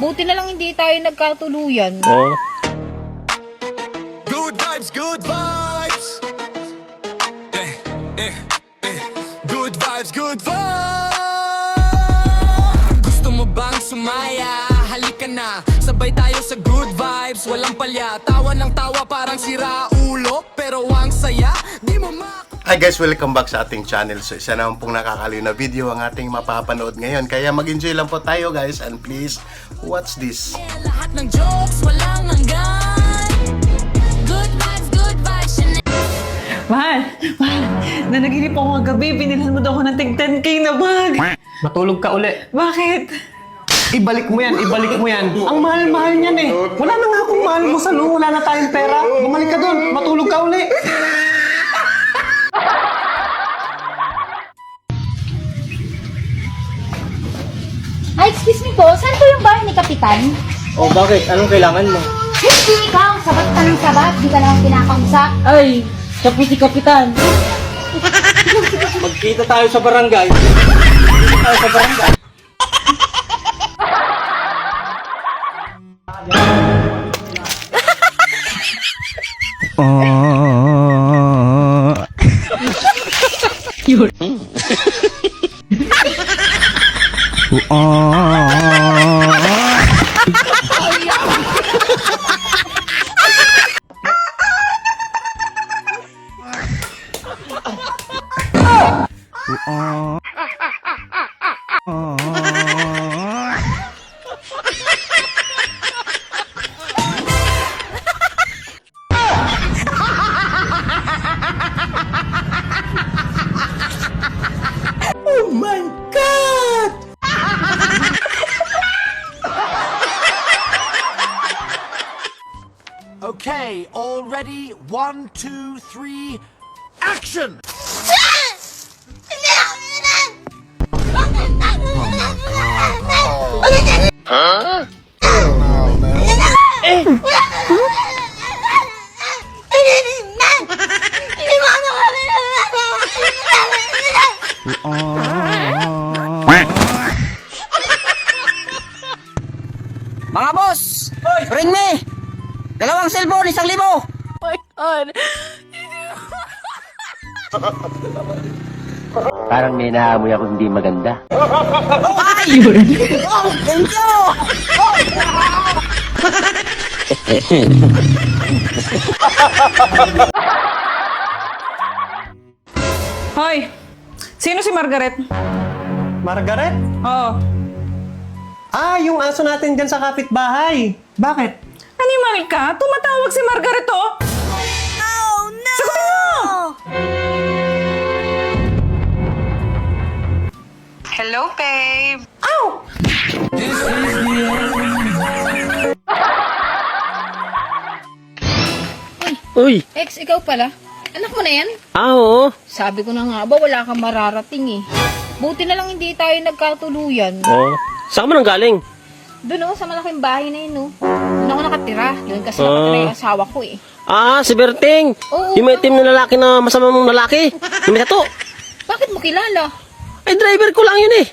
Buti na lang hindi tayo nagkatuluyan. Oh. Good vibes, good vibes. Good vibes, good vibes. Gusto mo bang sumaya? Halika na, sabay tayo sa good vibes. Walang palya, tawa ng tawa parang sira ulo, pero ang saya, di mo Hi guys, welcome back sa ating channel. So isa naman pong nakakaliw na video ang ating mapapanood ngayon. Kaya mag-enjoy lang po tayo guys, and please watch this. lahat ng jokes, walang hanggan. Good vibes, Mahal, nanaginip ako kagabi, binilhan mo daw ako ng tig 10K na bag. Matulog ka uli. Bakit? Ibalik mo yan, ibalik mo yan. Ang mahal-mahal niyan eh. Wala na nga akong mahal mo sa loob, wala na tayong pera. Bumalik ka doon, matulog ka uli. Ay, excuse me po, saan po yung bahay ni Kapitan? Oh, bakit? Anong kailangan mo? Hindi ikaw, sabat ka ng sabat, di ka naman pinakausap. Ay, sabi si Kapitan. Magkita tayo sa barangay. Magkita tayo sa barangay. Okay, all ready? 1, 2, 3, action! Mga boss! Ring me! Dalawang cellphone, 1,000! Oh my God. Parang may naamoy ako hindi maganda. Ay! Oh, thank you! Hoy, sino si Margaret? Margaret? Oo. Ah, yung aso natin dyan sa kapitbahay. Bakit? Animal ka? Tumatawag si Margaret, oh! Oh, no! Sagutin mo! Hello, babe! Ow! Uy! Ex, ikaw pala? Anak mo na yan? Oo. Sabi ko na nga ba, wala kang mararating eh. Buti na lang hindi tayo nagkatuluyan. Oh. Saan mo nang galing? Doon oh, sa malaking bahay na yun oh. Doon ako nakatira. Doon kasi nakatira yung asawa ko eh. Ah, si Berting! Oo. Yung may team na lalaki na masamang lalaki. Yung may tato. Bakit mo kilala? Ay, driver ko lang yun eh.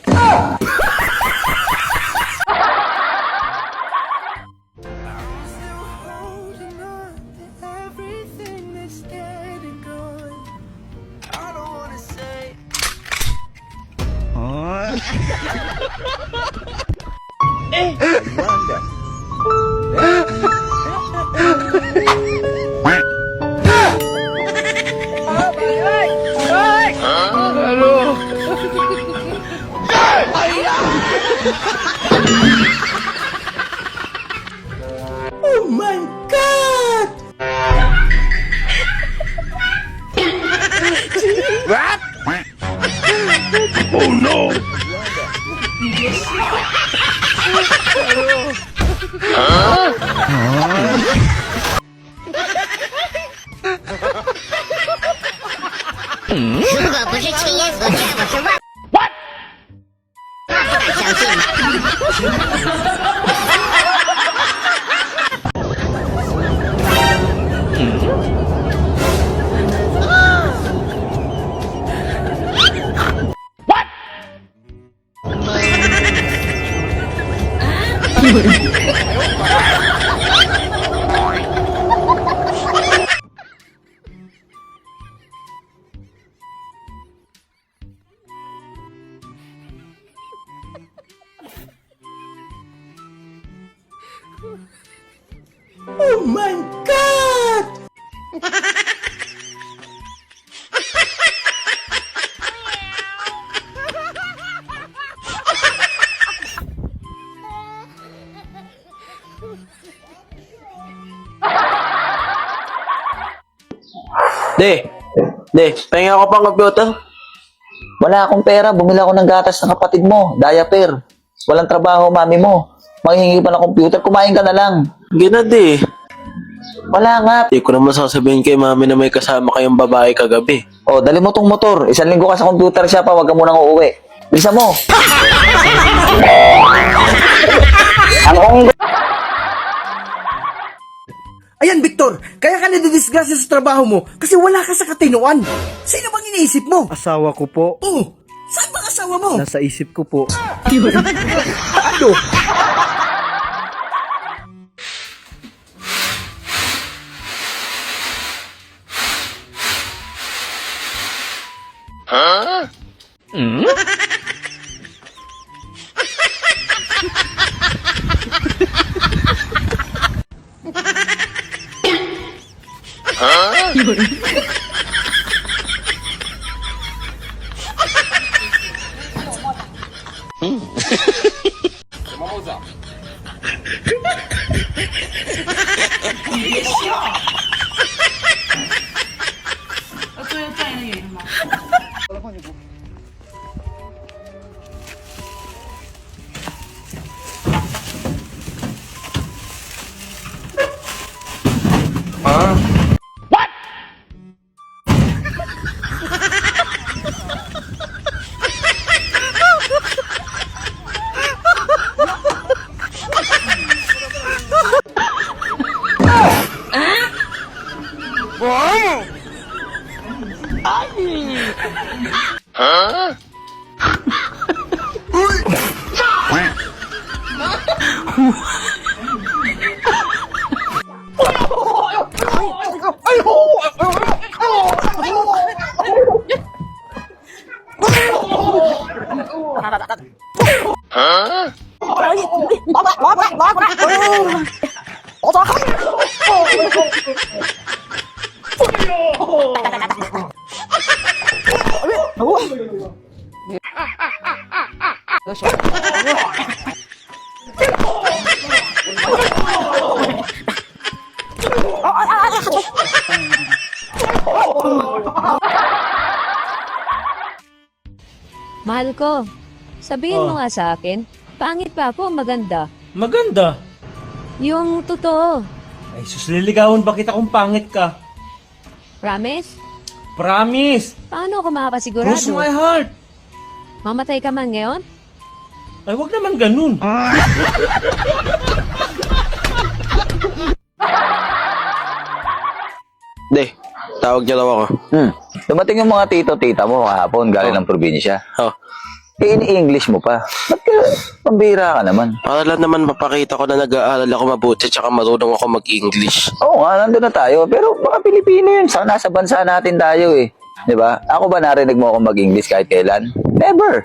Oh my God! What? Oh no! What? Yun. Pahinga ako pang computer. Wala akong pera, bumili ako ng gatas ng kapatid mo, diaper. Walang trabaho, mami mo. Manghihingi pa ng computer, kumain ka na lang. Ginadi. Wala nga. Hindi ko naman sasabihin kay mami na may kasama kayong babae kagabi. O, dali mo tong motor. 1 linggo ka sa computer siya pa, wag ka munang uuwi. Bilisan mo. Ayan, Victor, kaya ka nadidisgrasya sa trabaho mo kasi wala ka sa katinuan. Sino bang iniisip mo? Asawa ko po. Oh, saan bang asawa mo? Nasa isip ko po. Ano? Mahal ko, sabihin mo nga sa akin, pangit pa ako o maganda? Maganda. Yung totoo. Ay, sus, liligawan ba kita kung pangit ka? Promise? Promise! Paano ako makapasigurado? Cross my heart! Mamatay ka man ngayon? Ay, wag naman ganun. Tawag niya daw ako. Dumating yung mga tito-tita mo kahapon, galing ng probinsya. Oh. In-English mo pa. Ba't ka, pambira ka naman? Para lang naman mapakita ko na nag-aaral ako mabuti tsaka marunong ako mag-English. Oo nga, nandun na tayo. Pero baka Pilipino yun. Nasa bansa natin tayo eh. Di ba? Ako ba narinig mo ako mag-English kahit kailan? Never!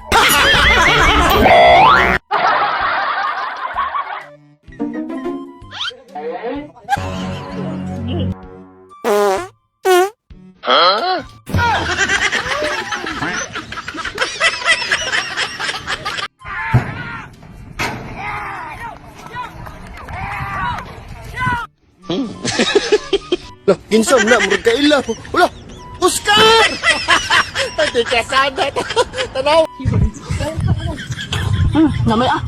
Kinsa na murag kaila. Wala. Oscar! Pati ka sana. Tanaw. Namay ah.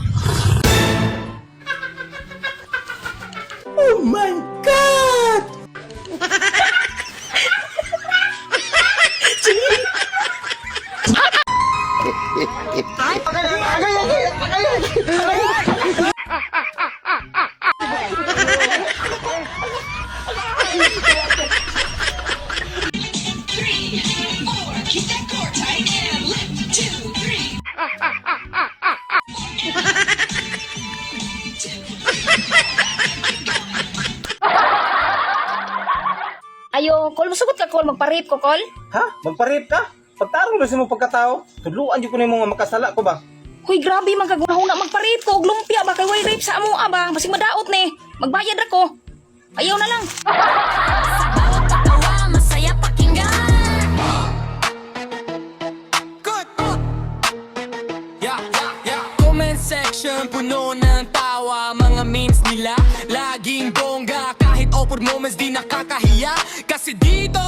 Oh my God! Kol. Masugot ka, Kol. Magpa-rape ko, Kol. Ha? Magparip ka? Pagtarong ba sa mong pagkatao? Tudluan dyan ko na yung mga makasala ko ba? Huy, grabe man kaguna magpa-rape ko. Lumpia ba? Kay way rape sa amo, ba? Masing madaot ni. Magbayad ra ko. Ayaw na lang. Masaya pakinggan. Good. Yeah. Comment section puno ng tawa. Mga memes nila laging bongga. Kahit awkward moments di nakakahiya. Kasi dito